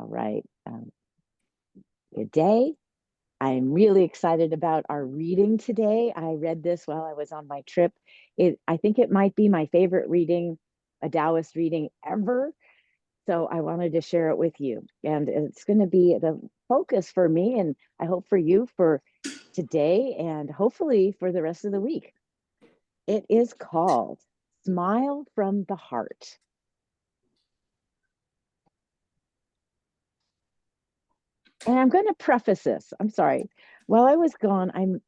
All right. Good day. I'm really excited about our reading today. I read this while I was on my trip. I think it might be my favorite reading, a Taoist reading ever. So I wanted to share it with you. And it's going to be the focus for me, and I hope for you for today and hopefully for the rest of the week. It is called Smile from the Heart. And I'm going to preface this. I'm sorry. While I was gone, I'm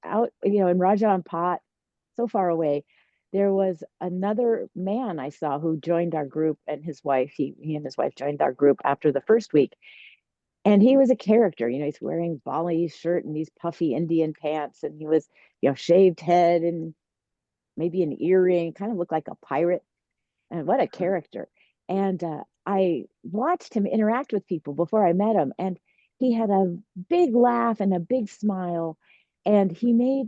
out, in Raja Pot, so far away. There was another man I saw who joined our group, and his wife, he and his wife joined our group after the first week. And he was a character, he's wearing Bali's shirt and these puffy Indian pants, and he was, shaved head and maybe an earring, kind of looked like a pirate. And what a character. And I watched him interact with people before I met him. And he had a big laugh and a big smile. And he made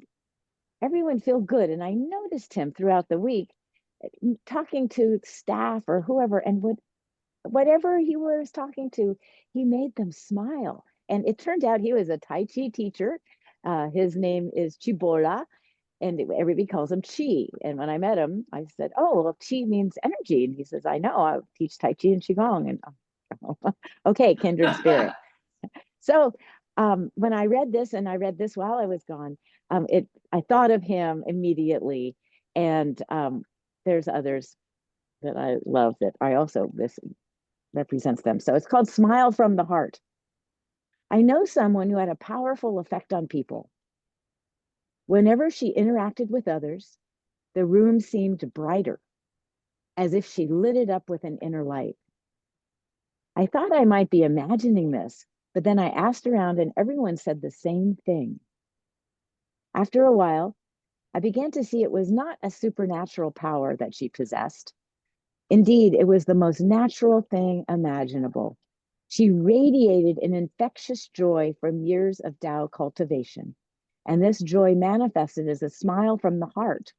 everyone feel good. And I noticed him throughout the week talking to staff or whoever. And whatever he was talking to, he made them smile. And it turned out he was a Tai Chi teacher. His name is Chibola, and everybody calls him Chi. And when I met him, I said, "Oh, well, Chi means energy." And he says, "I know. I teach Tai Chi and Qigong." And okay, kindred spirit. So when I read this, and I read this while I was gone, I thought of him immediately. And there's others that I love that I also this represents them. So it's called Smile from the Heart. I know someone who had a powerful effect on people. Whenever she interacted with others, the room seemed brighter, as if she lit it up with an inner light. I thought I might be imagining this, but then I asked around and everyone said the same thing. After a while, I began to see it was not a supernatural power that she possessed. Indeed, it was the most natural thing imaginable. She radiated an infectious joy from years of Tao cultivation, and this joy manifested as a smile from the heart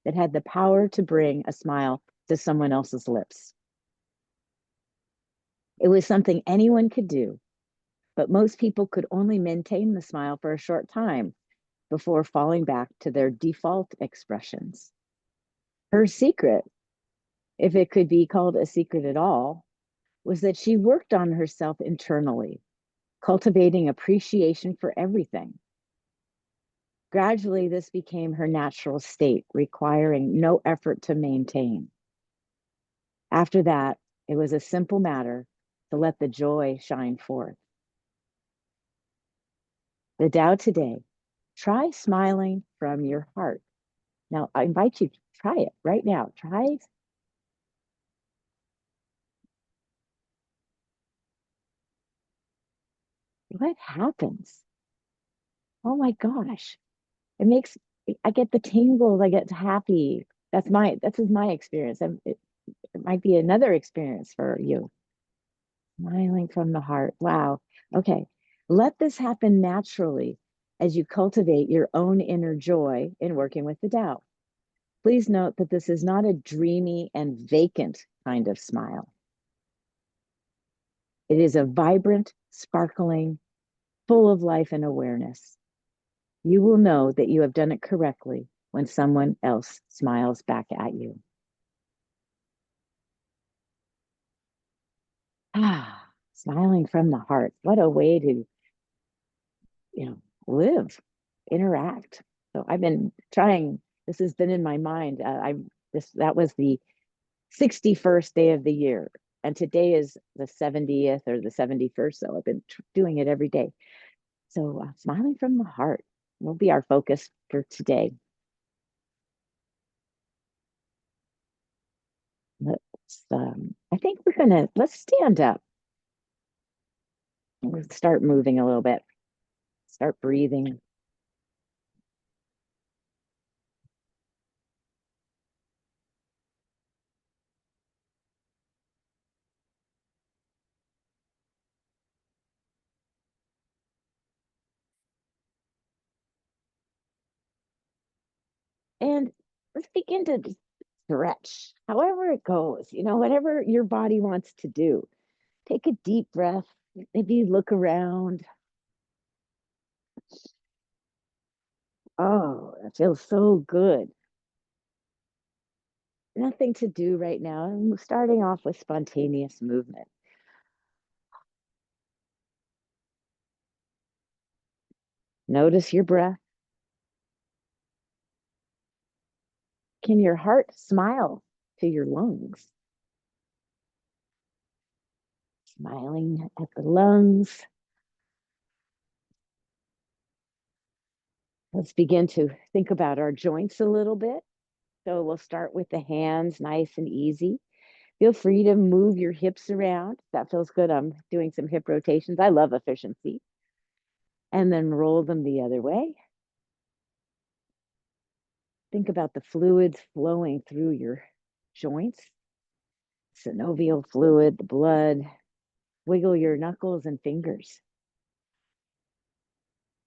that had the power to bring a smile to someone else's lips. It was something anyone could do, but most people could only maintain the smile for a short time before falling back to their default expressions. Her secret, if it could be called a secret at all, was that she worked on herself internally, cultivating appreciation for everything. Gradually, this became her natural state, requiring no effort to maintain. After that, it was a simple matter to let the joy shine forth. The Tao today, try smiling from your heart. Now, I invite you to try it right now. Try. What happens? Oh my gosh. It makes, I get the tingles, I get happy. This is my experience. It might be another experience for you. Smiling from the heart. Wow. Okay. Let this happen naturally as you cultivate your own inner joy in working with the Tao. Please note that this is not a dreamy and vacant kind of smile. It is a vibrant, sparkling, full of life and awareness. You will know that you have done it correctly when someone else smiles back at you. Ah, smiling from the heart. What a way to, live, interact. So I've been trying, this has been in my mind. That was the 61st day of the year. And today is the 70th or the 71st. So I've been doing it every day. So smiling from the heart will be our focus for today. I think let's stand up. Let's start moving a little bit. Start breathing. And let's begin to stretch, however it goes, whatever your body wants to do. Take a deep breath. Maybe look around. Oh, that feels so good. Nothing to do right now. I'm starting off with spontaneous movement. Notice your breath. Can your heart smile to your lungs? Smiling at the lungs. Let's begin to think about our joints a little bit. So we'll start with the hands, nice and easy. Feel free to move your hips around. That feels good. I'm doing some hip rotations. I love efficiency. And then roll them the other way. Think about the fluids flowing through your joints. Synovial fluid, the blood. Wiggle your knuckles and fingers.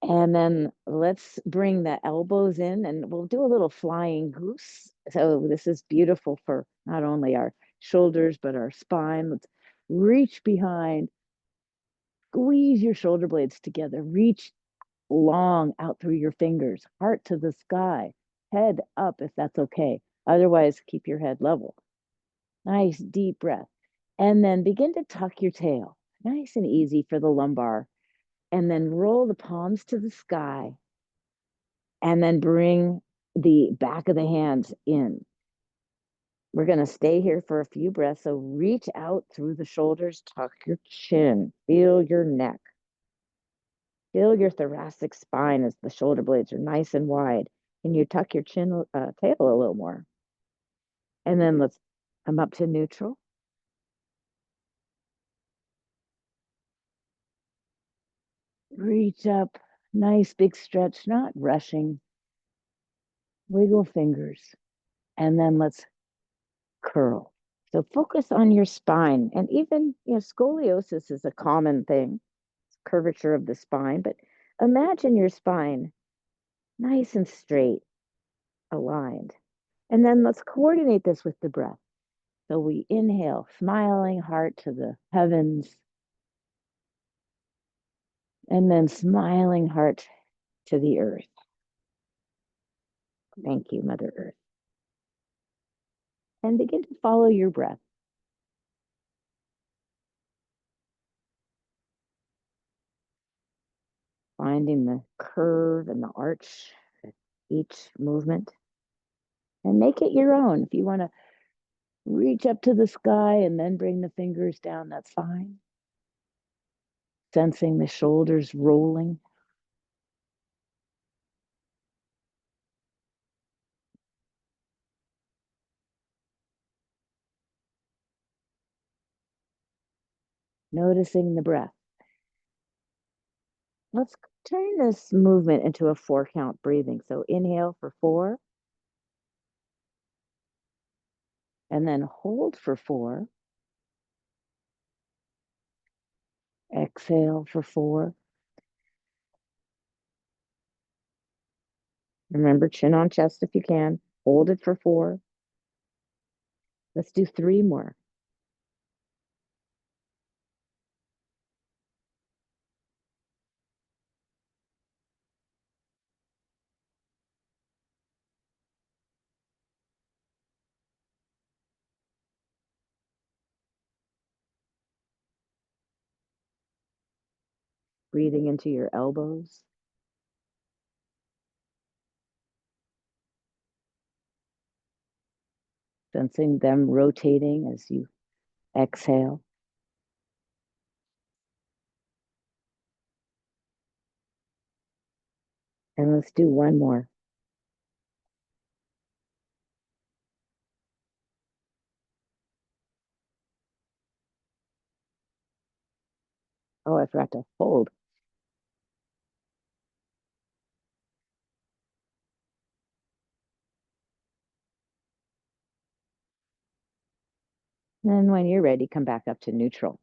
And then let's bring the elbows in and we'll do a little flying goose. So this is beautiful for not only our shoulders, but our spine. Let's reach behind, squeeze your shoulder blades together, reach long out through your fingers, heart to the sky, head up if that's okay. Otherwise, keep your head level. Nice deep breath. And then begin to tuck your tail. Nice and easy for the lumbar. And then roll the palms to the sky. And then bring the back of the hands in. We're going to stay here for a few breaths. So reach out through the shoulders, tuck your chin, feel your neck. Feel your thoracic spine as the shoulder blades are nice and wide. Can you tuck your chin tail a little more? And then let's come up to neutral. Reach up, nice big stretch, not rushing. Wiggle fingers. And then let's curl. So focus on your spine. And even, scoliosis is a common thing, it's curvature of the spine. But imagine your spine nice and straight, aligned. And then let's coordinate this with the breath. So we inhale, smiling heart to the heavens, and then smiling heart to the earth. Thank you, Mother Earth. And begin to follow your breath. Finding the curve and the arch at each movement. And make it your own. If you want to reach up to the sky and then bring the fingers down, that's fine. Sensing the shoulders rolling. Noticing the breath. Let's turn this movement into a 4-count breathing. So inhale for 4. And then hold for 4. Exhale for 4. Remember, chin on chest if you can. Hold it for 4. Let's do 3 more. Breathing into your elbows. Sensing them rotating as you exhale. And let's do 1 more. Oh, I forgot to hold. And when you're ready, come back up to neutral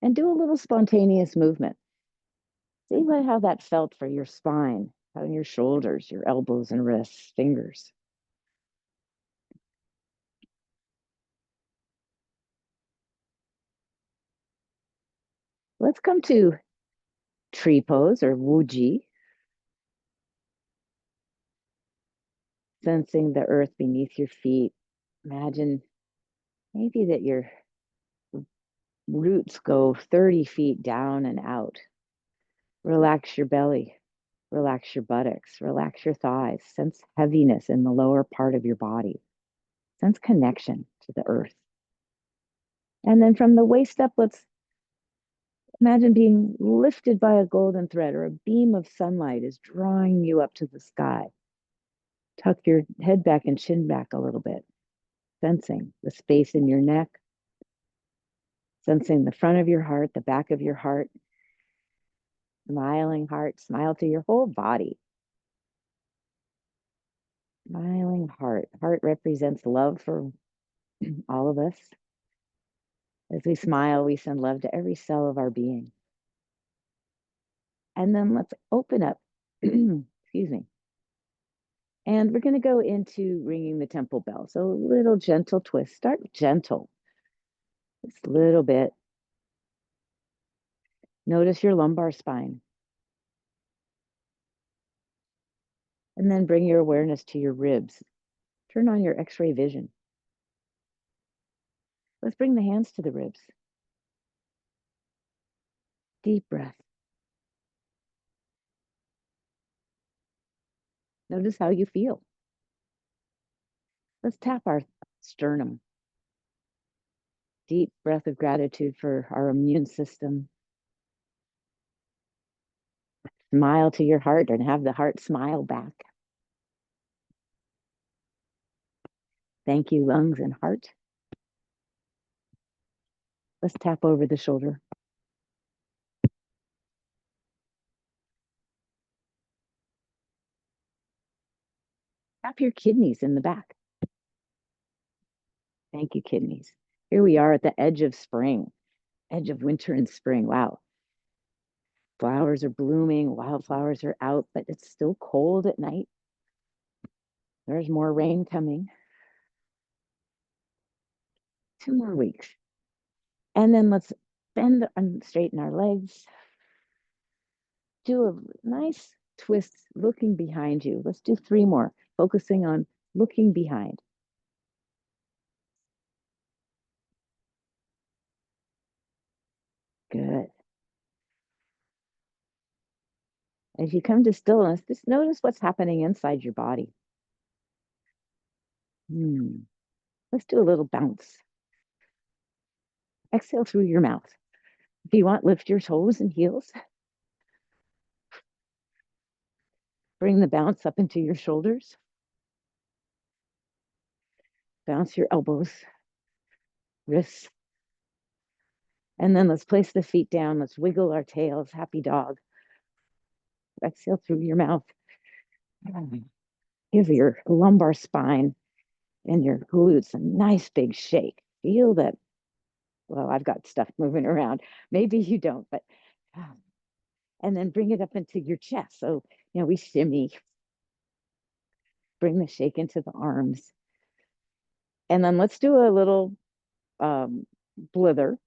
and do a little spontaneous movement. See how that felt for your spine, on your shoulders, your elbows and wrists, fingers. Let's come to tree pose or wuji, sensing the earth beneath your feet. Imagine maybe that your roots go 30 feet down and out. Relax your belly, relax your buttocks, relax your thighs. Sense heaviness in the lower part of your body. Sense connection to the earth. And then from the waist up, let's imagine being lifted by a golden thread or a beam of sunlight is drawing you up to the sky. Tuck your head back and chin back a little bit, sensing the space in your neck, sensing the front of your heart, the back of your heart, smiling heart, smile to your whole body. Smiling heart. Heart represents love for all of us. As we smile, we send love to every cell of our being. And then let's open up, excuse me. And we're going to go into ringing the temple bell. So a little gentle twist. Start gentle, just a little bit. Notice your lumbar spine. And then bring your awareness to your ribs. Turn on your X-ray vision. Let's bring the hands to the ribs. Deep breath. Notice how you feel. Let's tap our sternum. Deep breath of gratitude for our immune system. Smile to your heart and have the heart smile back. Thank you, lungs and heart. Let's tap over the shoulder. Tap your kidneys in the back. Thank you, kidneys. Here we are at the edge of spring, edge of winter and spring. Wow. Flowers are blooming, wildflowers are out, but it's still cold at night. There's more rain coming. 2 more weeks. And then let's bend and straighten our legs. Do a nice twist looking behind you. Let's do 3 more, focusing on looking behind. Good. As you come to stillness, just notice what's happening inside your body. Let's do a little bounce. Exhale through your mouth. If you want, lift your toes and heels. Bring the bounce up into your shoulders. Bounce your elbows, wrists. And then let's place the feet down. Let's wiggle our tails, happy dog. Exhale through your mouth. Give your lumbar spine and your glutes a nice big shake. Feel that, well, I've got stuff moving around. Maybe you don't, but, and then bring it up into your chest. So, we shimmy. Bring the shake into the arms. And then let's do a little blither.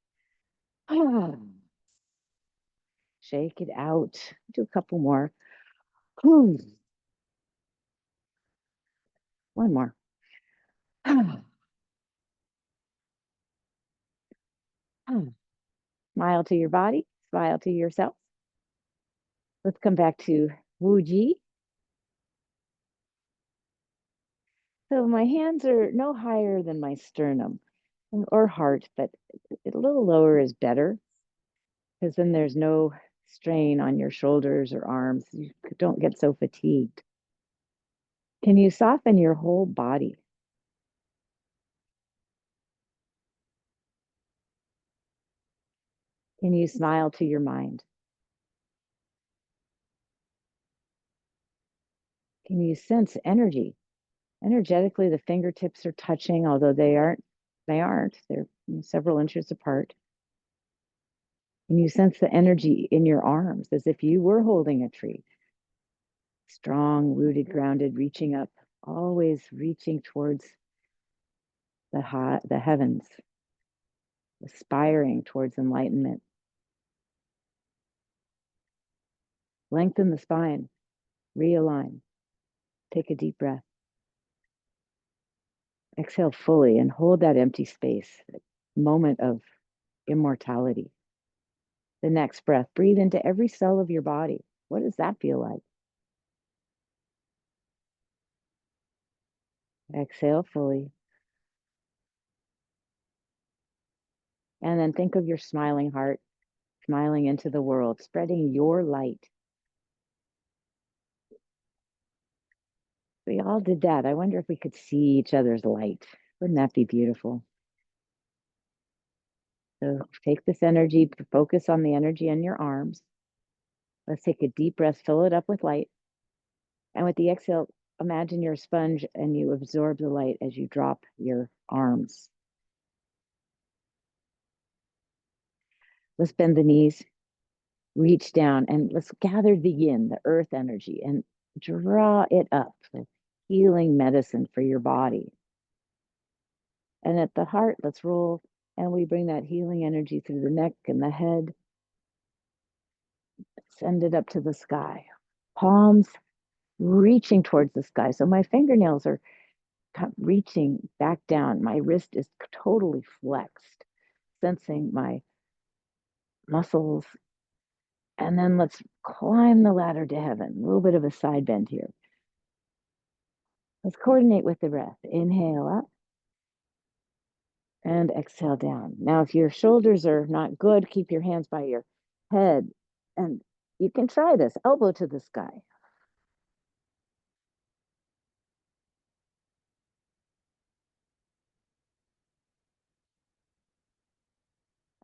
Shake it out. Do a couple more. One more. Smile to your body. Smile to yourself. Let's come back to Wuji. So my hands are no higher than my sternum or heart, but a little lower is better because then there's no strain on your shoulders or arms. You don't get so fatigued. Can you soften your whole body? Can you smile to your mind? Can you sense energy? Energetically, the fingertips are touching, although they aren't. They're several inches apart. And you sense the energy in your arms as if you were holding a tree. Strong, rooted, grounded, reaching up, always reaching towards the heavens, aspiring towards enlightenment. Lengthen the spine, realign. Take a deep breath. Exhale fully and hold that empty space, that moment of immortality. The next breath, breathe into every cell of your body. What does that feel like? Exhale fully. And then think of your smiling heart, smiling into the world, spreading your light. We all did that. I wonder if we could see each other's light. Wouldn't that be beautiful? So take this energy, focus on the energy in your arms. Let's take a deep breath, fill it up with light. And with the exhale, imagine you're a sponge and you absorb the light as you drop your arms. Let's bend the knees, reach down, and let's gather the yin, the earth energy, and draw it up, the healing medicine for your body. And at the heart, let's roll, and we bring that healing energy through the neck and the head. Send it up to the sky. Palms reaching towards the sky. So my fingernails are reaching back down. My wrist is totally flexed, sensing my muscles. And then let's climb the ladder to heaven. A little bit of a side bend here. Let's coordinate with the breath. Inhale up and exhale down. Now, if your shoulders are not good, keep your hands by your head. And you can try this, elbow to the sky.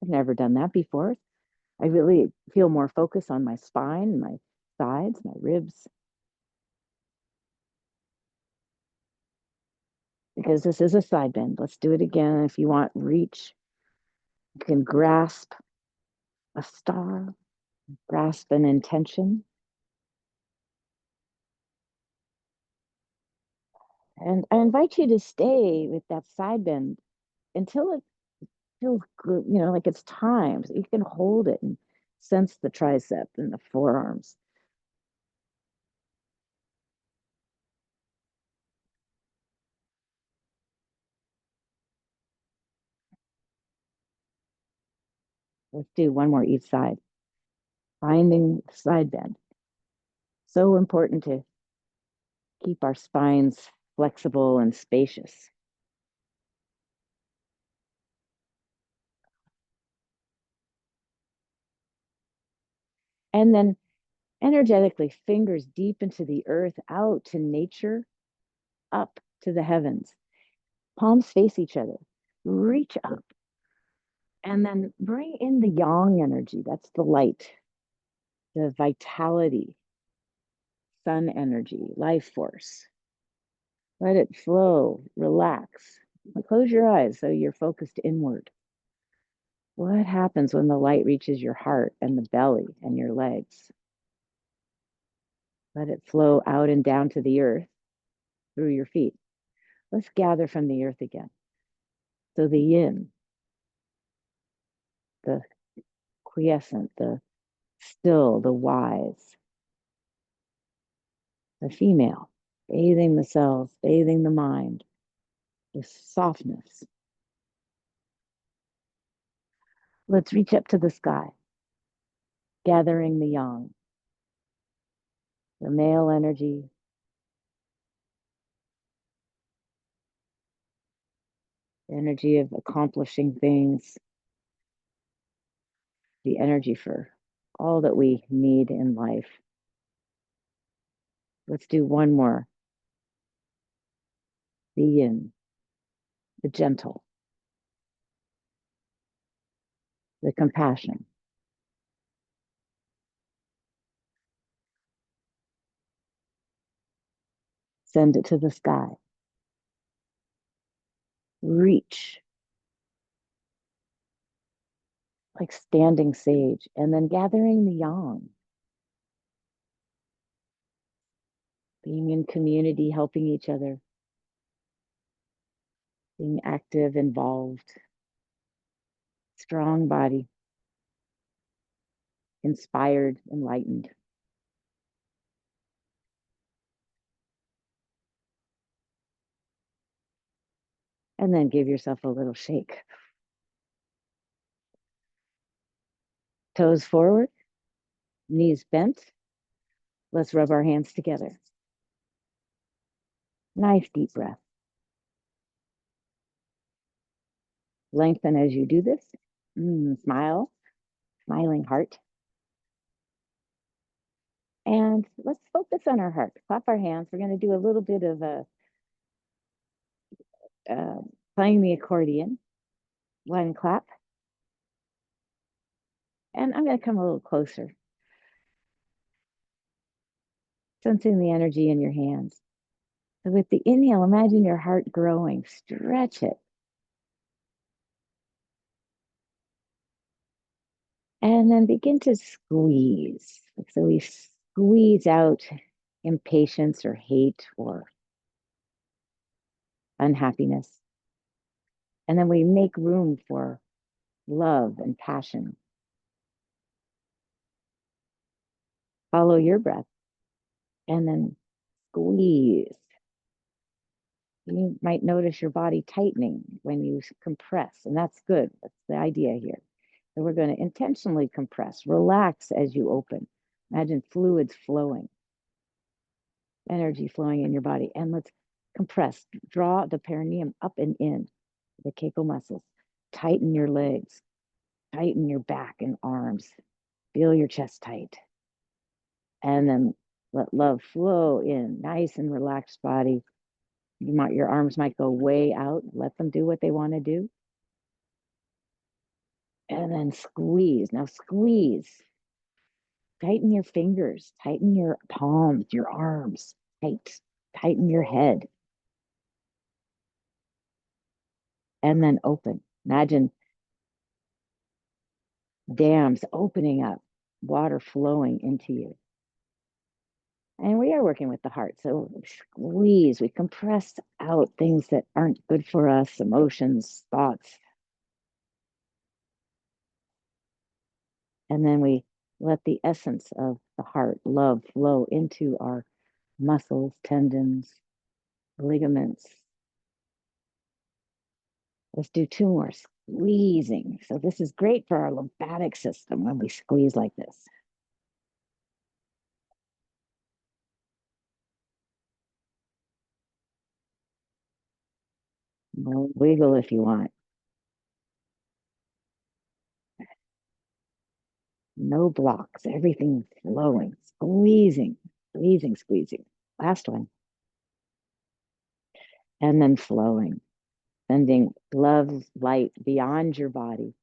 I've never done that before. I really feel more focus on my spine, my sides, my ribs, because this is a side bend. Let's do it again. If you want, reach. You can grasp a star, grasp an intention. And I invite you to stay with that side bend until it feels good, like it's time. So you can hold it and sense the tricep and the forearms. Let's do one more each side. Finding the side bend. So important to keep our spines flexible and spacious. And then energetically, fingers deep into the earth, out to nature, up to the heavens. Palms face each other. Reach up. And then bring in the yang energy. That's the light, the vitality, sun energy, life force. Let it flow, relax. Close your eyes so you're focused inward. What happens when the light reaches your heart and the belly and your legs? Let it flow out and down to the earth through your feet. Let's gather from the earth again. So the yin, the quiescent, the still, the wise, the female, bathing the cells, bathing the mind with softness. Let's reach up to the sky, gathering the yang, the male energy, the energy of accomplishing things, the energy for all that we need in life. Let's do one more. The yin, the gentle, the compassion. Send it to the sky. Reach like standing sage, and then gathering the yang, being in community, helping each other, being active, involved, strong body, inspired, enlightened. And then give yourself a little shake. Toes forward, knees bent. Let's rub our hands together. Nice deep breath. Lengthen as you do this. Smile, smiling heart. And let's focus on our heart. Clap our hands. We're going to do a little bit of playing the accordion. One clap. And I'm going to come a little closer. Sensing the energy in your hands. So with the inhale, imagine your heart growing. Stretch it. And then begin to squeeze. So we squeeze out impatience or hate or unhappiness. And then we make room for love and passion. Follow your breath and then squeeze. You might notice your body tightening when you compress, and that's good. That's the idea here. So we're going to intentionally compress, relax as you open. Imagine fluids flowing, energy flowing in your body. And let's compress, draw the perineum up and in, the cacal muscles. Tighten your legs, tighten your back and arms. Feel your chest tight. And then let love flow in, nice and relaxed body. Your arms might go way out. Let them do what they want to do. And then squeeze. Now squeeze. Tighten your fingers. Tighten your palms, your arms. Tighten your head. And then open. Imagine dams opening up, water flowing into you. And we are working with the heart. So squeeze. We compress out things that aren't good for us, emotions, thoughts. And then we let the essence of the heart, love, flow into our muscles, tendons, ligaments. Let's do 2 more squeezing. So this is great for our lymphatic system when we squeeze like this. Wiggle if you want. No blocks, everything flowing, squeezing, squeezing, squeezing. Last one. And then flowing, sending love, light beyond your body.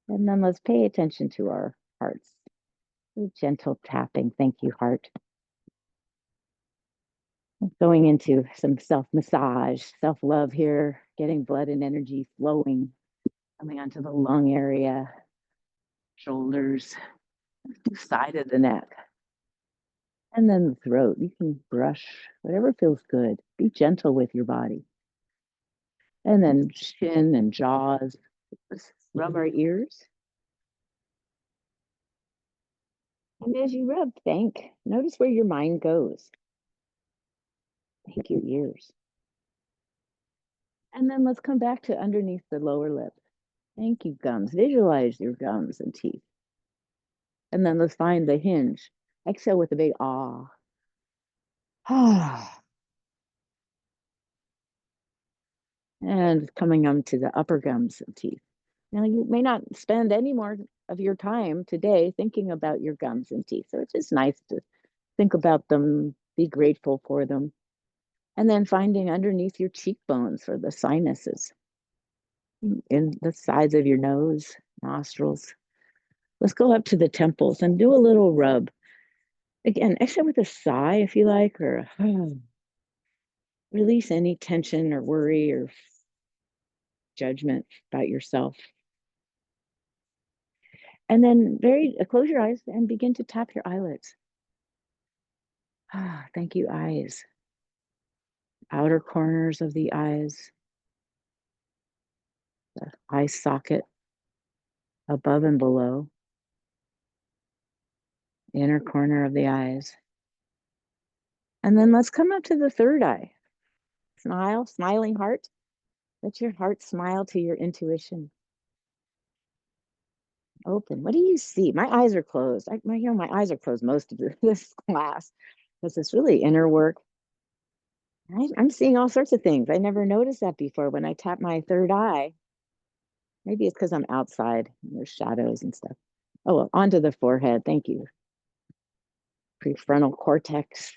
And then let's pay attention to our hearts. Gentle tapping. Thank you, heart. Going into some self-massage, self-love here, getting blood and energy flowing, coming onto the lung area, shoulders, side of the neck, and then the throat. You can brush whatever feels good. Be gentle with your body. And then chin and jaws. Let's rub our ears. And as you rub, notice where your mind goes. Thank you, ears. And then let's come back to underneath the lower lip. Thank you, gums. Visualize your gums and teeth. And then let's find the hinge. Exhale with a big ah. And coming on to the upper gums and teeth. Now, you may not spend any more of your time today thinking about your gums and teeth. So it's just nice to think about them, be grateful for them. And then finding underneath your cheekbones or the sinuses, in the sides of your nose, nostrils. Let's go up to the temples and do a little rub. Again, exhale with a sigh if you like, or release any tension or worry or judgment about yourself. And then close your eyes and begin to tap your eyelids. Thank you, eyes. Outer corners of the eyes, the eye socket above and below, inner corner of the eyes, And then let's come up to the third eye. Smile, smiling heart. Let your heart smile to your intuition. Open. What do you see? My eyes are closed. My eyes are closed most of this class because it's really inner work. I'm seeing all sorts of things. I never noticed that before when I tap my third eye. Maybe it's because I'm outside and there's shadows and stuff. Oh, well, onto the forehead. Thank you. Prefrontal cortex.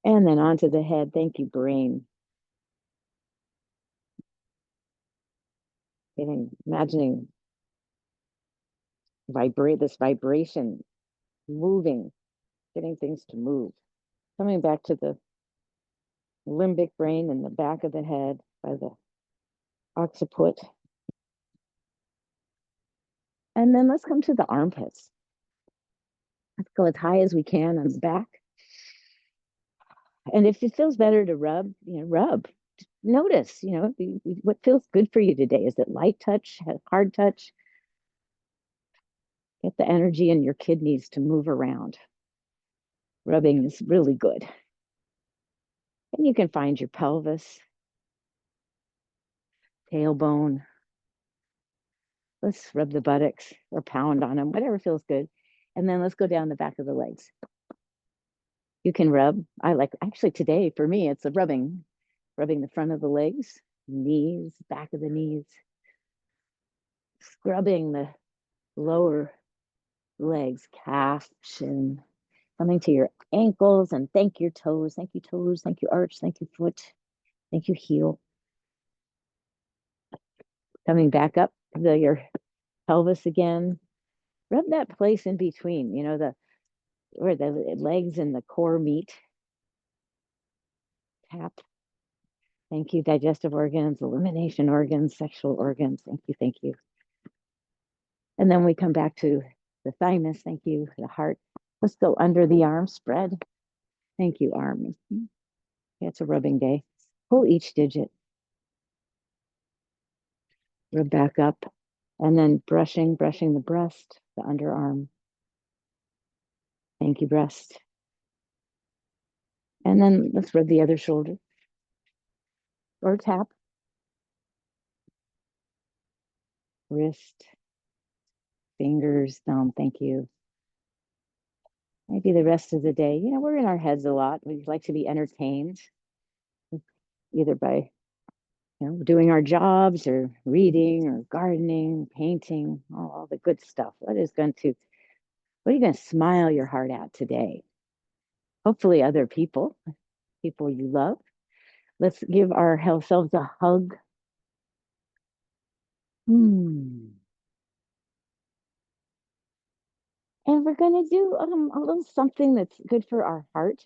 And then onto the head. Thank you, brain. Imagining this vibration moving, getting things to move. Coming back to the limbic brain in the back of the head by the occiput. And then let's come to the armpits. Let's go as high as we can on the back. And if it feels better to rub, rub. Notice, what feels good for you today. Is it light touch, hard touch? Get the energy in your kidneys to move around. Rubbing is really good. And you can find your pelvis, tailbone. Let's rub the buttocks or pound on them, whatever feels good. And then let's go down the back of the legs. You can rub. Actually today for me, it's rubbing the front of the legs, knees, back of the knees, scrubbing the lower legs, calf, shin, coming to your ankles and thank your toes. Thank you, toes. Thank you, arch. Thank you, foot. Thank you, heel. Coming back up to your pelvis again. Rub that place in between, where the legs and the core meet. Tap. Thank you, digestive organs, elimination organs, sexual organs. Thank you, thank you. And then we come back to the thymus. Thank you, the heart. Let's go under the arm, spread. Thank you, arm. Yeah, it's a rubbing day. Pull each digit. Rub back up. And then brushing the breast, the underarm. Thank you, breast. And then let's rub the other shoulder or tap. Wrist, fingers, thumb. Thank you. Maybe the rest of the day, we're in our heads a lot. We like to be entertained either by, doing our jobs or reading or gardening, painting, all the good stuff. What are you going to smile your heart at today? Hopefully other people you love. Let's give ourselves a hug. And we're going to do a little something that's good for our heart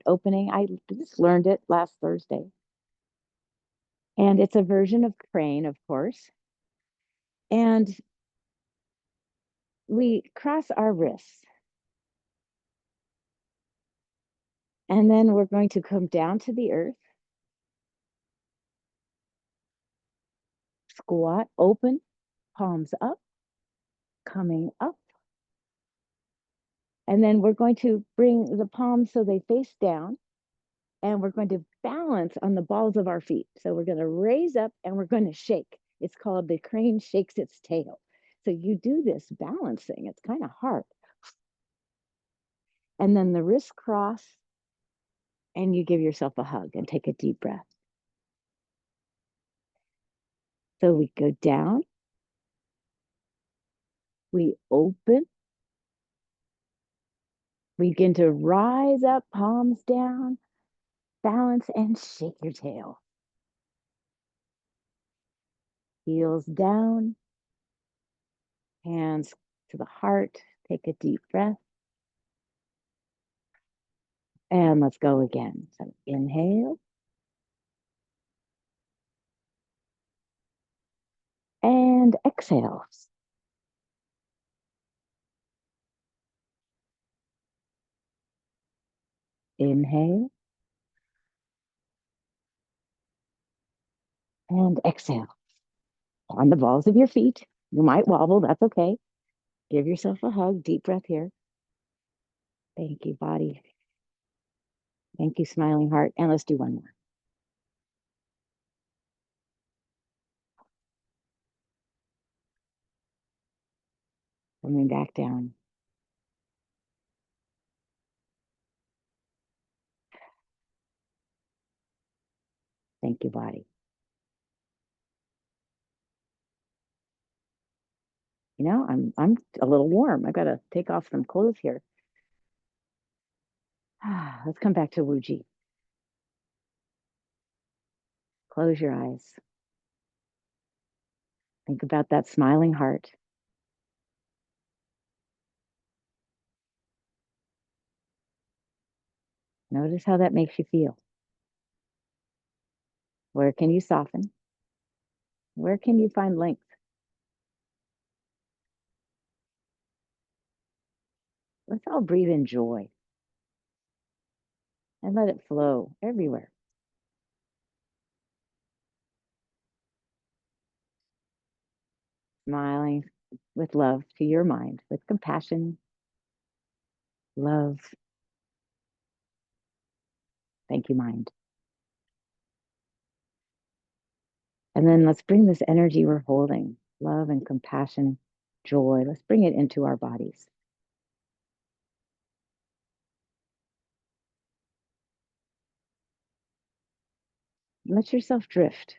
opening. I just learned it last Thursday. And it's a version of crane, of course. And we cross our wrists. And then we're going to come down to the earth. Squat, open, palms up, coming up. And then we're going to bring the palms so they face down. And we're going to balance on the balls of our feet. So we're going to raise up and we're going to shake. It's called the crane shakes its tail. So you do this balancing. It's kind of hard. And then the wrists cross and you give yourself a hug and take a deep breath. So we go down, we open, we begin to rise up, palms down, balance and shake your tail. Heels down, hands to the heart, take a deep breath. And let's go again. So inhale. And exhale. Inhale. And exhale. On the balls of your feet. You might wobble, that's okay. Give yourself a hug, deep breath here. Thank you, body. Thank you, smiling heart. And let's do one more. Coming back down. Thank you, body. I'm a little warm. I've got to take off some clothes here. Let's come back to Wuji. Close your eyes. Think about that smiling heart. Notice how that makes you feel. Where can you soften? Where can you find length? Let's all breathe in joy and let it flow everywhere. Smiling with love to your mind, with compassion, love. Thank you, mind. And then let's bring this energy we're holding, love and compassion, joy. Let's bring it into our bodies. Let yourself drift.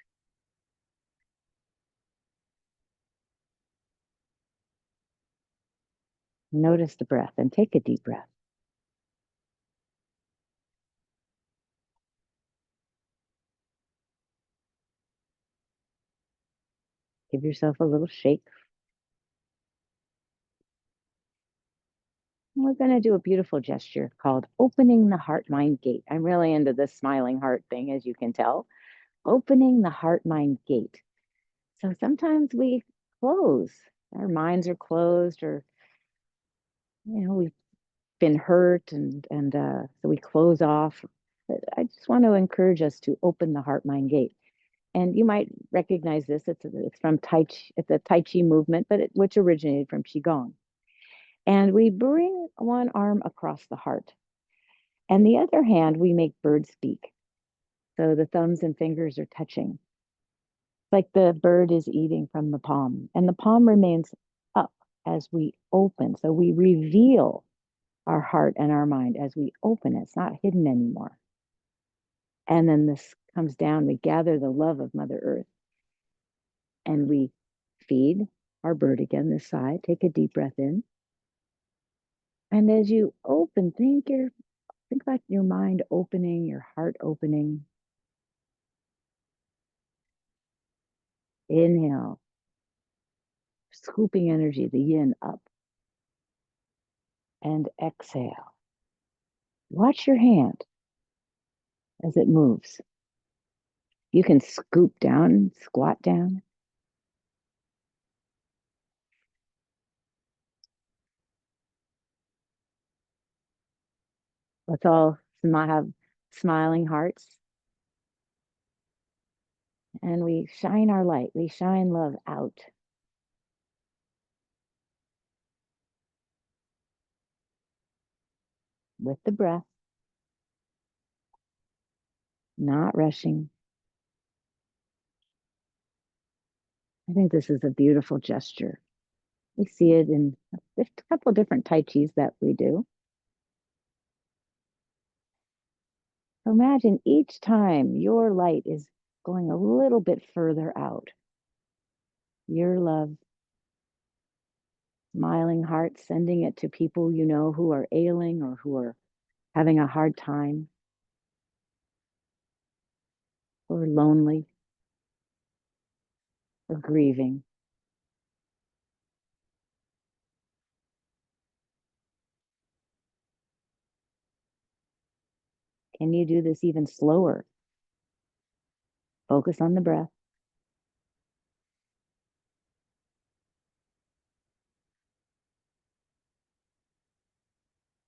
Notice the breath and take a deep breath. Give yourself a little shake. And we're going to do a beautiful gesture called opening the heart mind gate. I'm really into this smiling heart thing, as you can tell. Opening the heart mind gate. So sometimes we close, our minds are closed, or, we've been hurt and so we close off. But I just want to encourage us to open the heart mind gate. And you might recognize this. It's from Tai Chi. It's a Tai Chi movement, which originated from Qigong. And we bring one arm across the heart, and the other hand we make bird speak. So the thumbs and fingers are touching, like the bird is eating from the palm, and the palm remains up as we open. So we reveal our heart and our mind as we open it. It's not hidden anymore. And then this comes down. We gather the love of Mother Earth and we feed our bird again this side. Take a deep breath in. And as you open, think about your mind opening, your heart opening. Inhale, scooping energy, the yin up. And exhale. Watch your hand as it moves. You can scoop down, squat down. Let's all have smiling hearts. And we shine our light. We shine love out. With the breath. Not rushing. I think this is a beautiful gesture. We see it in a couple of different Tai Chis that we do. So imagine each time your light is going a little bit further out. Your love, smiling heart, sending it to people you know who are ailing or who are having a hard time or lonely or grieving. Can you do this even slower? Focus on the breath.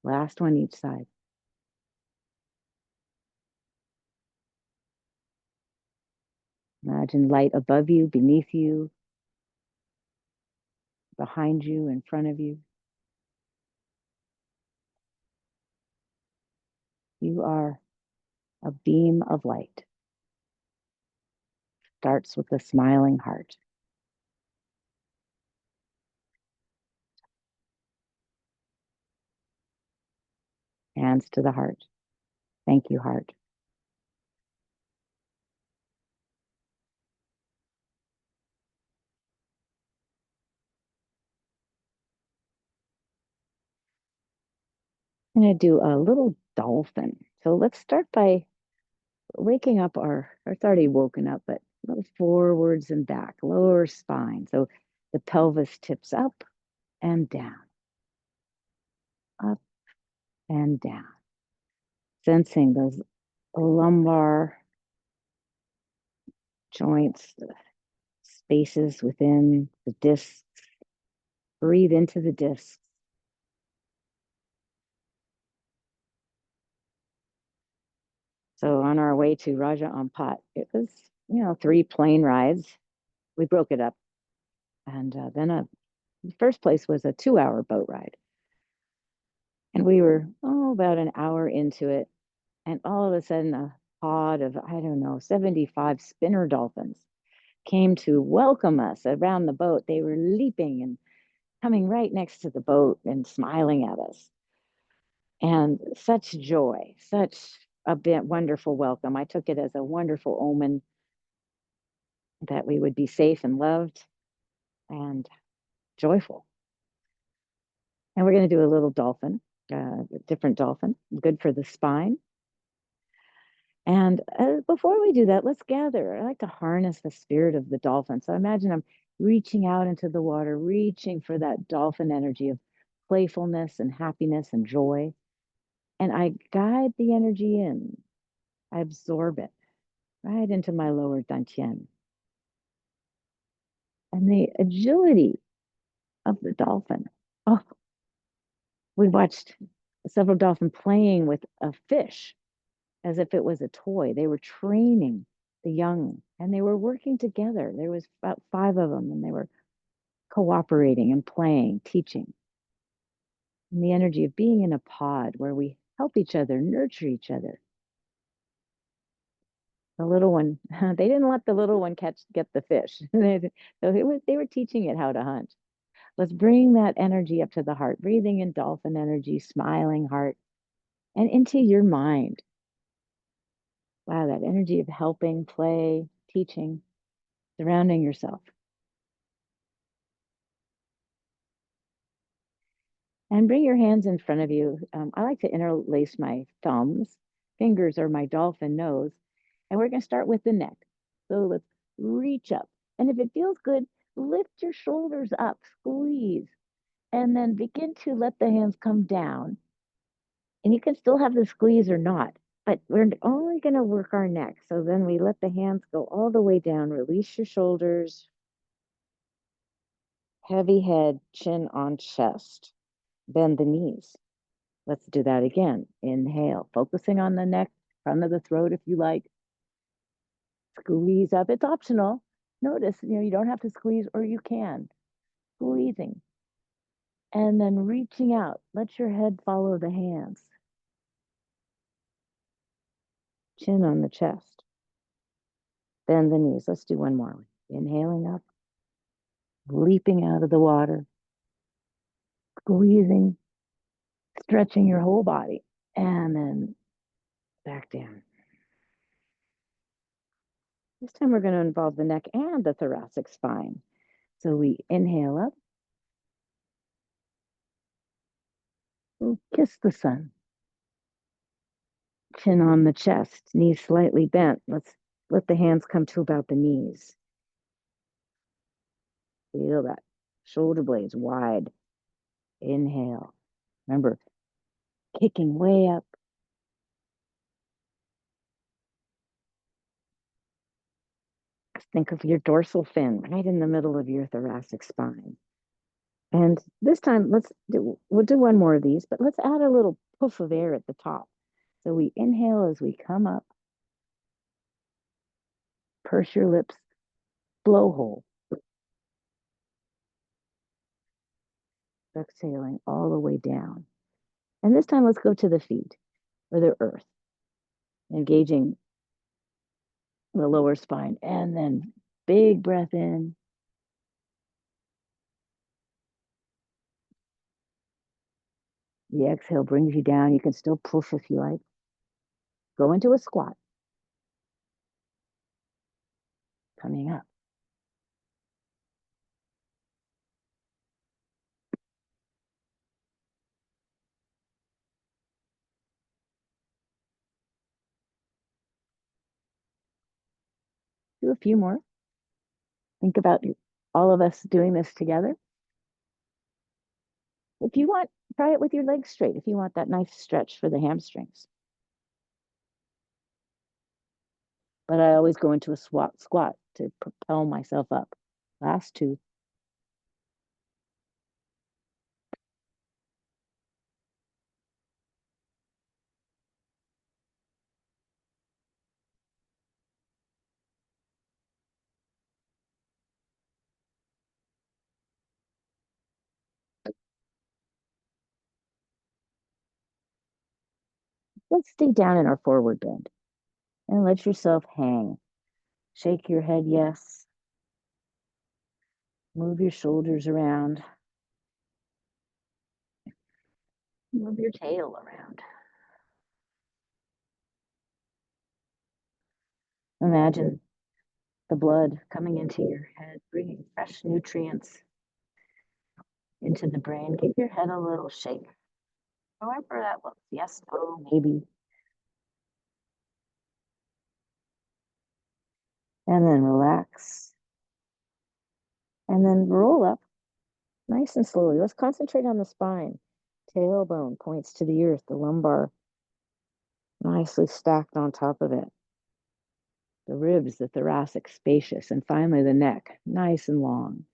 Last one each side. Imagine light above you, beneath you, behind you, in front of you. You are a beam of light. Starts with a smiling heart. Hands to the heart. Thank you, heart. I'm going to do a little dolphin. So let's start by waking up it's already woken up, but a little forwards and back, lower spine. So the pelvis tips up and down, up and down. Sensing those lumbar joints, the spaces within the discs. Breathe into the discs. So on our way to Raja Ampat, it was, 3 plane rides. We broke it up. And then the first place was a 2-hour boat ride. And we were, about an hour into it. And all of a sudden, a pod of, I don't know, 75 spinner dolphins came to welcome us around the boat. They were leaping and coming right next to the boat and smiling at us. And such joy, such a wonderful welcome. I took it as a wonderful omen that we would be safe and loved and joyful. And we're going to do a little dolphin, different dolphin, good for the spine. And before we do that, let's gather. I like to harness the spirit of the dolphin. So imagine I'm reaching out into the water, reaching for that dolphin energy of playfulness and happiness and joy. And I guide the energy in. I absorb it right into my lower dantian. And the agility of the dolphin. Oh, we watched several dolphins playing with a fish as if it was a toy. They were training the young and they were working together. There was about 5 of them and they were cooperating and playing, teaching. And the energy of being in a pod where we help each other, nurture each other. The little one, they didn't let the little one get the fish. So they were teaching it how to hunt. Let's bring that energy up to the heart, breathing in dolphin energy, smiling heart, and into your mind. Wow, that energy of helping, play, teaching, surrounding yourself. And bring your hands in front of you. I like to interlace my thumbs. Fingers are my dolphin nose. And we're going to start with the neck. So let's reach up. And if it feels good, lift your shoulders up, squeeze, and then begin to let the hands come down. And you can still have the squeeze or not, but we're only going to work our neck. So then we let the hands go all the way down. Release your shoulders. Heavy head, chin on chest. Bend the knees. Let's do that again. Inhale, focusing on the neck, front of the throat if you like. Squeeze up. It's optional. Notice, you don't have to squeeze or you can. Squeezing. And then reaching out. Let your head follow the hands. Chin on the chest. Bend the knees. Let's do one more. Inhaling up. Leaping out of the water. Squeezing. Stretching your whole body. And then back down. This time we're going to involve the neck and the thoracic spine. So we inhale up. We'll kiss the sun. Chin on the chest, knees slightly bent. Let's let the hands come to about the knees. Feel that. Shoulder blades wide. Inhale. Remember, kicking way up. Think of your dorsal fin right in the middle of your thoracic spine. And this time, we'll do one more of these, but let's add a little puff of air at the top. So we inhale as we come up. Purse your lips, blowhole. Exhaling all the way down. And this time, let's go to the feet or the earth. engaging the lower spine. And then big breath in. The exhale brings you down. You can still push if you like. Go into a squat. Coming up. Do a few more. Think about all of us doing this together. If you want, try it with your legs straight. If you want that nice stretch for the hamstrings. But I always go into a squat to propel myself up. Last two. Let's stay down in our forward bend and let yourself hang. Shake your head, yes. Move your shoulders around. Move your tail around. Imagine the blood coming into your head, bringing fresh nutrients into the brain. Give your head a little shake. However that looks. Yes, no, maybe. And then relax. And then roll up nice and slowly. Let's concentrate on the spine. Tailbone points to the earth, the lumbar nicely stacked on top of it. The ribs, the thoracic spacious, and finally the neck, nice and long.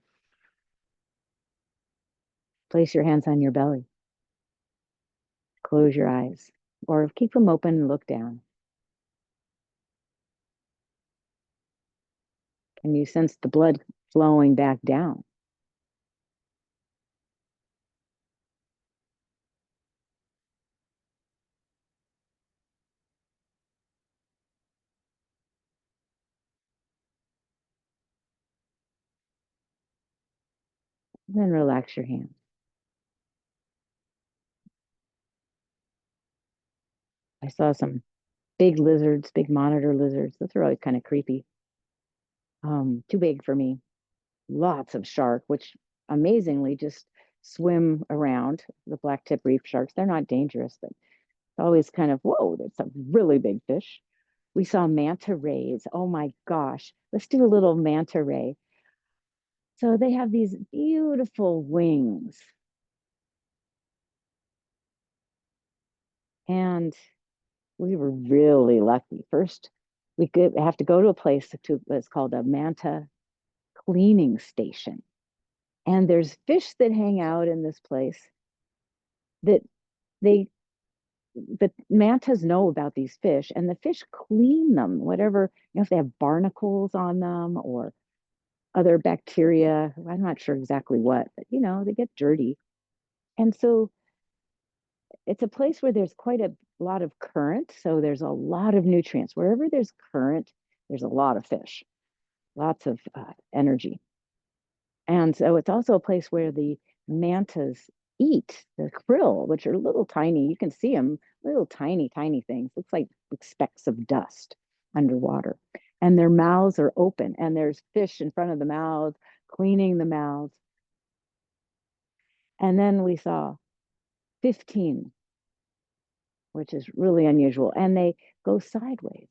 Place your hands on your belly. Close your eyes or keep them open and look down. Can you sense the blood flowing back down? And then relax your hands. I saw some big lizards, big monitor lizards. Those are always kind of creepy. Too big for me. Lots of shark, which amazingly just swim around. The black tip reef sharks, they're not dangerous, but it's always kind of, whoa, there's some really big fish. We saw manta rays. Oh my gosh. Let's do a little manta ray. So they have these beautiful wings. And we were really lucky. First, we could have to go to a place that's called a manta cleaning station. And there's fish that hang out in this place that they the mantas know about these fish, and the fish clean them, whatever, if they have barnacles on them or other bacteria. I'm not sure exactly what, but they get dirty. And so it's a place where there's quite a lot of current. So there's a lot of nutrients. Wherever there's current, there's a lot of fish, lots of energy. And so it's also a place where the mantas eat the krill, which are little tiny, you can see them, little tiny, tiny things. Looks like specks of dust underwater. And their mouths are open, and there's fish in front of the mouth, cleaning the mouths. And then we saw 15, which is really unusual. And they go sideways.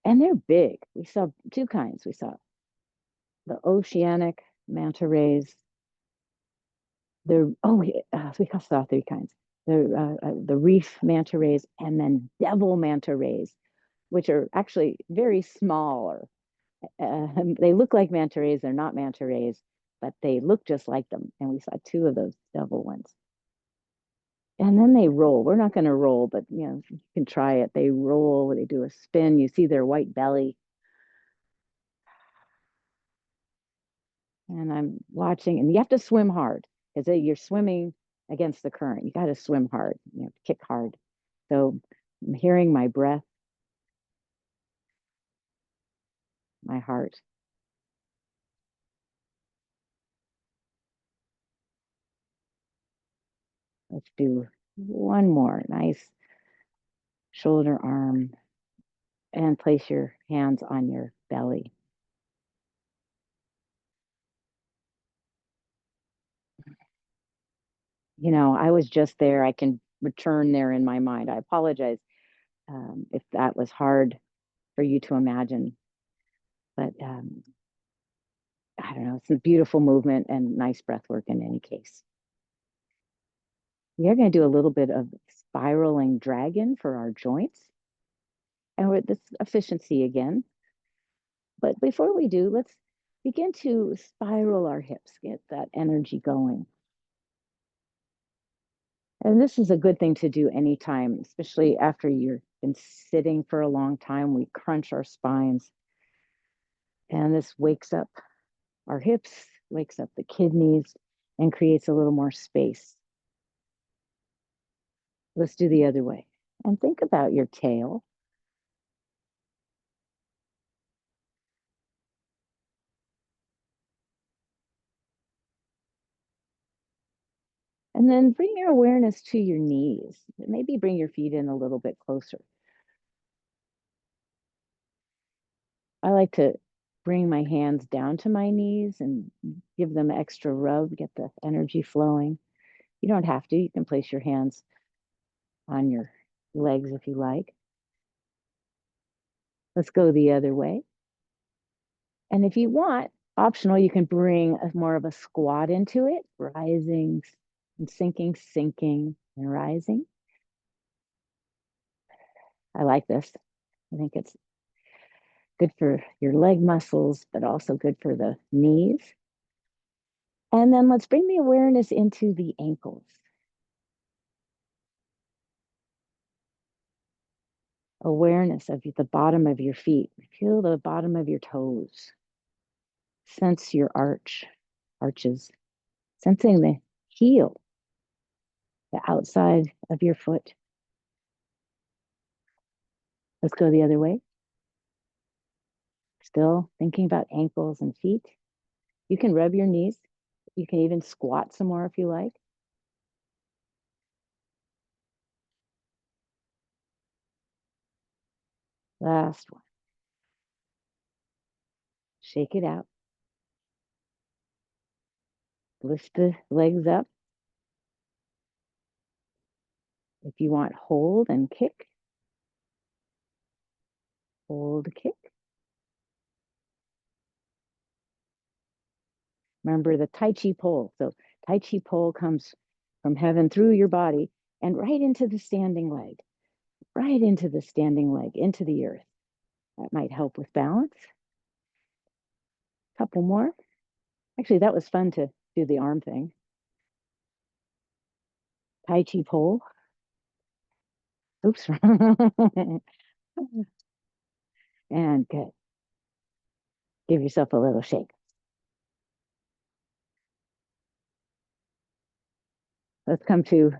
And they're big. We saw two kinds. We saw the oceanic manta rays. We saw three kinds. The reef manta rays, and then devil manta rays, which are actually very small. They look like manta rays. They're not manta rays, but they look just like them. And we saw two of those devil ones. And then they roll. We're not going to roll, but you can try it. They roll. They do a spin. You see their white belly. And I'm watching, and you have to swim hard because you're swimming against the current. You got to swim hard, kick hard. So I'm hearing my breath, my heart. Let's do one more. Nice shoulder, arm, and place your hands on your belly. I was just there. I can return there in my mind. I apologize if that was hard for you to imagine, but I don't know. It's a beautiful movement and nice breath work in any case. We are going to do a little bit of spiraling dragon for our joints and with this efficiency again. But before we do, let's begin to spiral our hips, get that energy going. And this is a good thing to do anytime, especially after you've been sitting for a long time. We crunch our spines, and this wakes up our hips, wakes up the kidneys, and creates a little more space. Let's do the other way. And think about your tail. And then bring your awareness to your knees. Maybe bring your feet in a little bit closer. I like to bring my hands down to my knees and give them extra rub, get the energy flowing. You don't have to. You can place your hands on your legs if you like. Let's go the other way. And if you want, optional, you can bring more of a squat into it, rising and sinking and rising. I like this. I think it's good for your leg muscles, but also good for the knees. And then let's bring the awareness into the ankles. Awareness of the bottom of your feet. Feel the bottom of your toes. Sense your arches. Sensing the heel, the outside of your foot. Let's go the other way. Still thinking about ankles and feet. You can rub your knees. You can even squat some more if you like. Last one. Shake it out. Lift the legs up. If you want, hold and kick. Hold, kick. Remember the Tai Chi pole. So Tai Chi pole comes from heaven through your body and right into the standing leg. Right into the standing leg, into the earth. That might help with balance. Couple more. Actually, that was fun to do the arm thing. Tai Chi pole. Oops. And good. Give yourself a little shake. Let's come to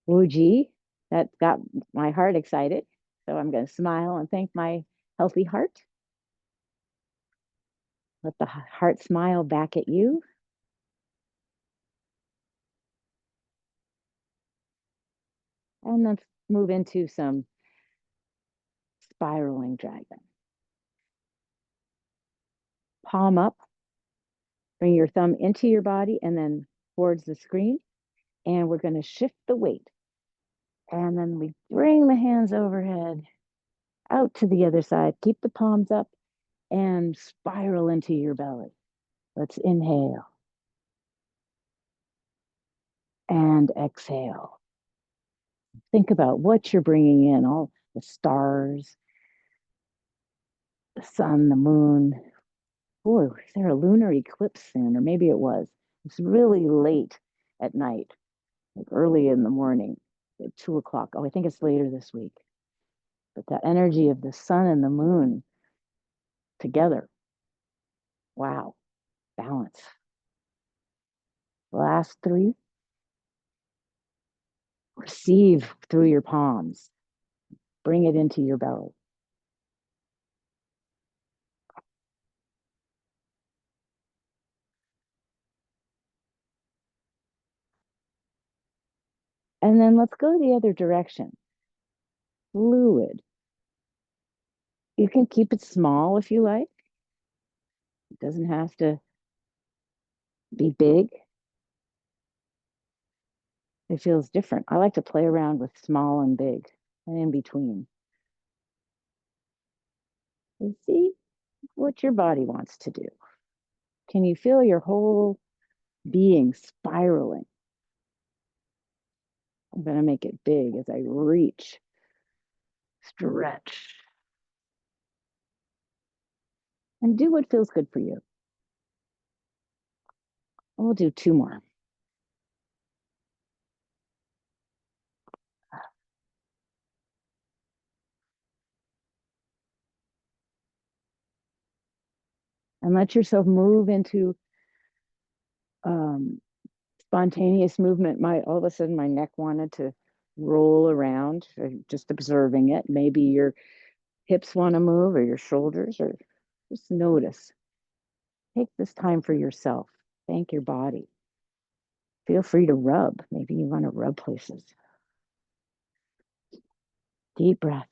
Wu Ji. That got my heart excited. So I'm going to smile and thank my healthy heart. Let the heart smile back at you. And then move into some spiraling dragon. Palm up. Bring your thumb into your body and then towards the screen. And we're going to shift the weight. And then we bring the hands overhead out to the other side. Keep the palms up and spiral into your belly. Let's inhale and exhale. Think about what you're bringing in, all the stars, the sun, the moon. Oh, is there a lunar eclipse soon? Or maybe it was. It's really late at night, like early in the morning, at 2 o'clock. Oh, I think it's later this week. But that energy of the sun and the moon together. Wow, balance. Last three. Receive through your palms. Bring it into your belly. And then let's go the other direction. Fluid. You can keep it small if you like. It doesn't have to be big. It feels different. I like to play around with small and big and in between. And see what your body wants to do. Can you feel your whole being spiraling? I'm going to make it big as I reach, stretch, and do what feels good for you. We'll do two more. And let yourself move into um, spontaneous movement. All of a sudden, my neck wanted to roll around, just observing it. Maybe your hips want to move or your shoulders, or just notice. Take this time for yourself. Thank your body. Feel free to rub. Maybe you want to rub places. Deep breath.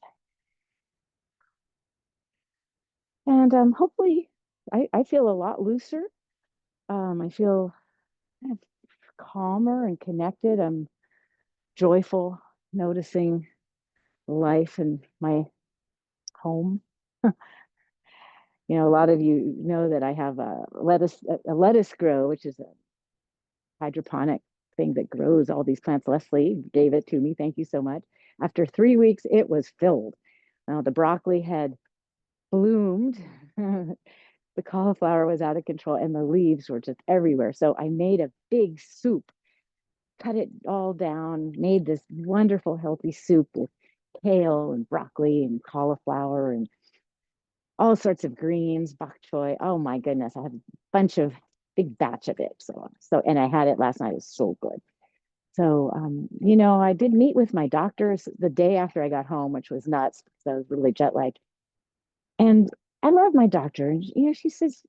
And hopefully, I feel a lot looser. I feel kind of calmer and connected. I'm joyful, noticing life in my home. A lot of you know that I have a lettuce grow, which is a hydroponic thing that grows all these plants. Leslie gave it to me. Thank you so much. After 3 weeks, it was filled. The broccoli had bloomed. The cauliflower was out of control and the leaves were just everywhere. So I made a big soup, cut it all down, made this wonderful, healthy soup with kale and broccoli and cauliflower and all sorts of greens, bok choy. Oh my goodness, I had a bunch of big batch of it. And I had it last night. It was so good. So, I did meet with my doctors the day after I got home, which was nuts because I was really jet lagged. And I love my doctor. And, she says,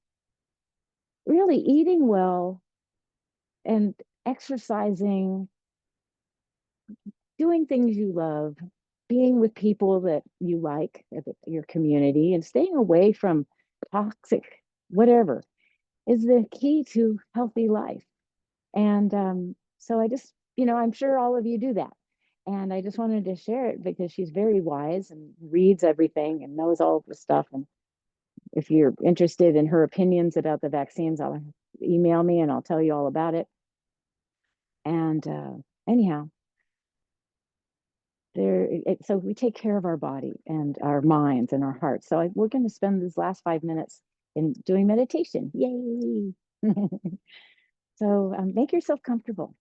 really eating well and exercising, doing things you love, being with people that you like, your community, and staying away from toxic, whatever, is the key to healthy life. And so I just, I'm sure all of you do that. And I just wanted to share it because she's very wise and reads everything and knows all the stuff. And if you're interested in her opinions about the vaccines, I'll email me and I'll tell you all about it. And anyhow, so we take care of our body and our minds and our hearts. So we're going to spend these last 5 minutes in doing meditation. Yay! So make yourself comfortable.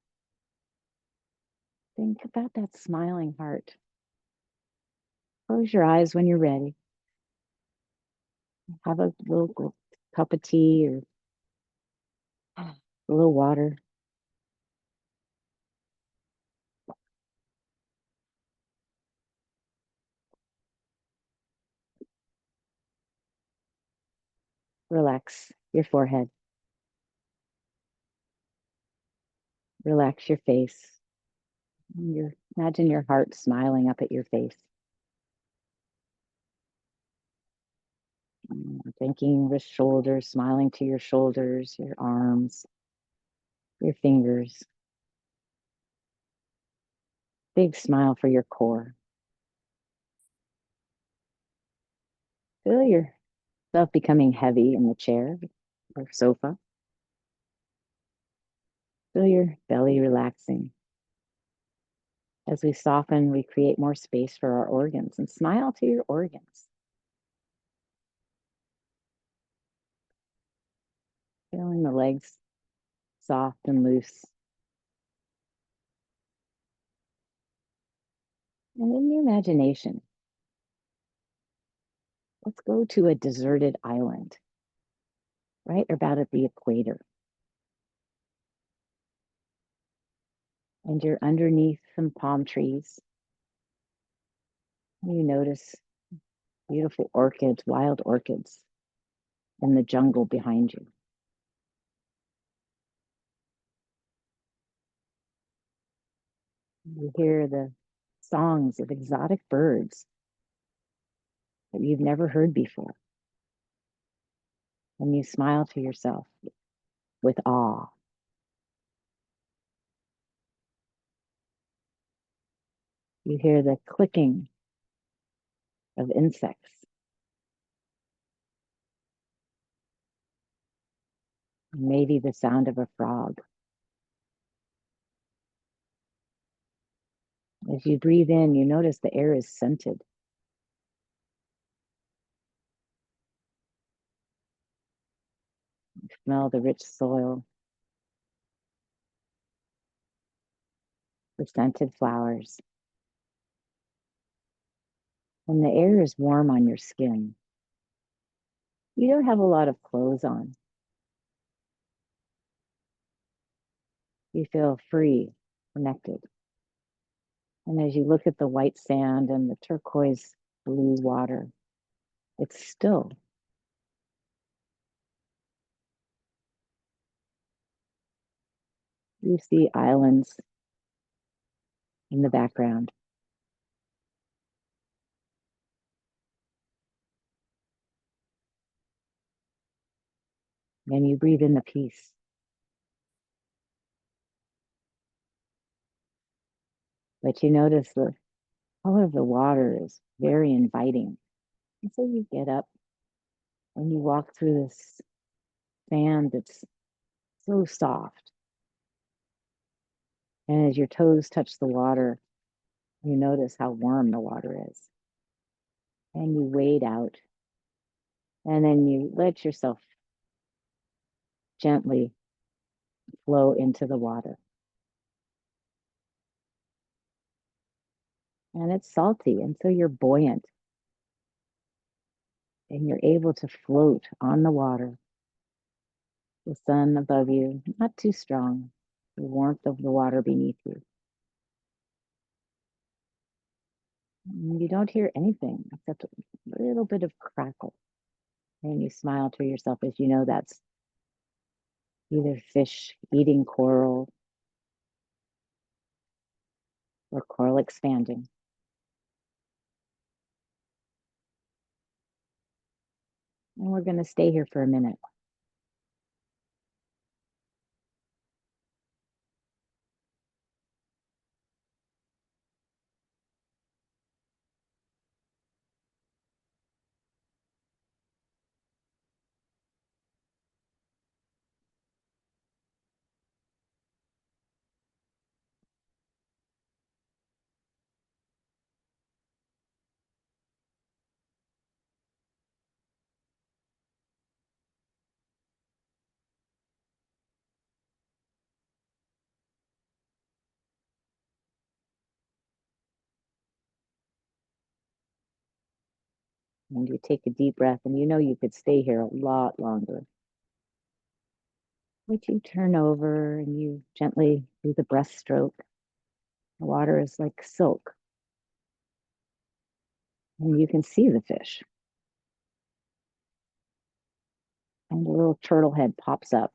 Think about that smiling heart. Close your eyes when you're ready. Have a little cup of tea or a little water. Relax your forehead. Relax your face. Imagine your heart smiling up at your face. Thinking the shoulders, smiling to your shoulders, your arms, your fingers. Big smile for your core. Feel yourself becoming heavy in the chair or sofa. Feel your belly relaxing. As we soften, we create more space for our organs, and smile to your organs. Feeling the legs soft and loose. And in your imagination, let's go to a deserted island, right about at the equator. And you're underneath some palm trees. You notice beautiful orchids, wild orchids in the jungle behind you. You hear the songs of exotic birds that you've never heard before. And you smile to yourself with awe. You hear the clicking of insects, maybe the sound of a frog. As you breathe in, you notice the air is scented. You smell the rich soil, the scented flowers, and the air is warm on your skin. You don't have a lot of clothes on. You feel free, connected. And as you look at the white sand and the turquoise blue water, it's still. You see islands in the background. And you breathe in the peace. But you notice the color of the water is very inviting. And so you get up and you walk through this sand that's so soft. And as your toes touch the water, you notice how warm the water is. And you wade out. And then you let yourself gently flow into the water. And it's salty. And so you're buoyant. And you're able to float on the water. The sun above you, not too strong. The warmth of the water beneath you. And you don't hear anything except a little bit of crackle. And you smile to yourself as you know that's either fish eating coral or coral expanding. And we're going to stay here for a minute. And you take a deep breath, and you know you could stay here a lot longer. But you turn over and you gently do the breaststroke. The water is like silk. And you can see the fish. And the little turtle head pops up,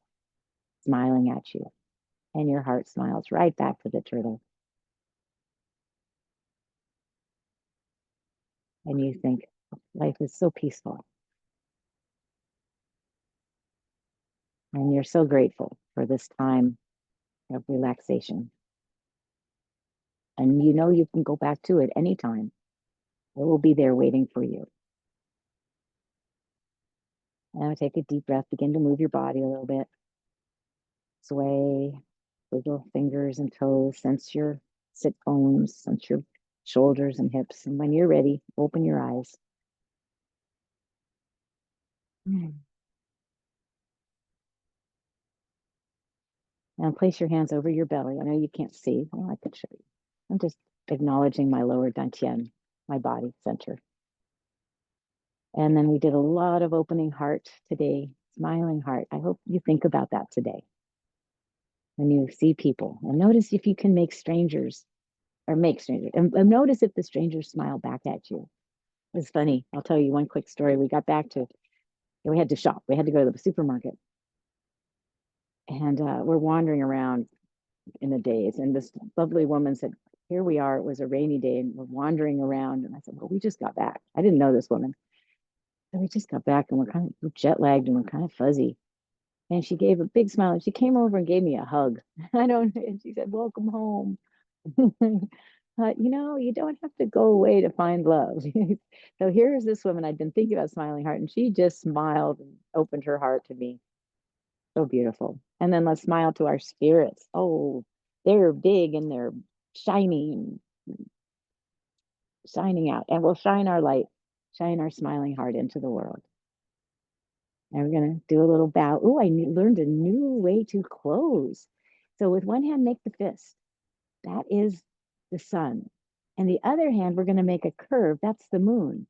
smiling at you. And your heart smiles right back to the turtle. And you think, life is so peaceful. And you're so grateful for this time of relaxation. And you know you can go back to it anytime. It will be there waiting for you. Now take a deep breath, begin to move your body a little bit. Sway, wiggle fingers and toes, sense your sit bones, sense your shoulders and hips. And when you're ready, open your eyes. And place your hands over your belly. I know you can't see. Well, I can show you. I'm just acknowledging my lower dantian, my body center. And then we did a lot of opening heart today, smiling heart. I hope you think about that today when you see people. And notice if you can make strangers or make strangers. And notice if the strangers smile back at you. It's funny. I'll tell you one quick story. We got back to, we had to shop. We had to go to the supermarket. And we're wandering around in a daze. And this lovely woman said, here we are. It was a rainy day and we're wandering around. And I said, well, we just got back. I didn't know this woman. So we just got back and we're kind of jet lagged and we're kind of fuzzy. And she gave a big smile and she came over and gave me a hug. I don't, and she said, welcome home. You know, you don't have to go away to find love. So here's this woman I'd been thinking about smiling heart, and she just smiled and opened her heart to me. So beautiful. And then let's smile to our spirits. Oh, they're big and they're shining, shining out. And we'll shine our light, shine our smiling heart into the world. And we're going to do a little bow. Oh, learned a new way to close. So with one hand, make the fist. That is the sun. And the other hand, we're going to make a curve. That's the moon.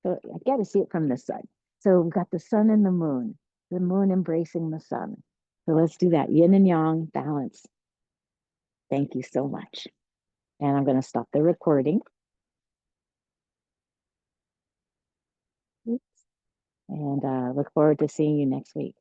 So I got to see it from this side. So we've got the sun and the moon embracing the sun. So let's do that. Yin and yang, balance. Thank you so much. And I'm going to stop the recording. Oops. And look forward to seeing you next week.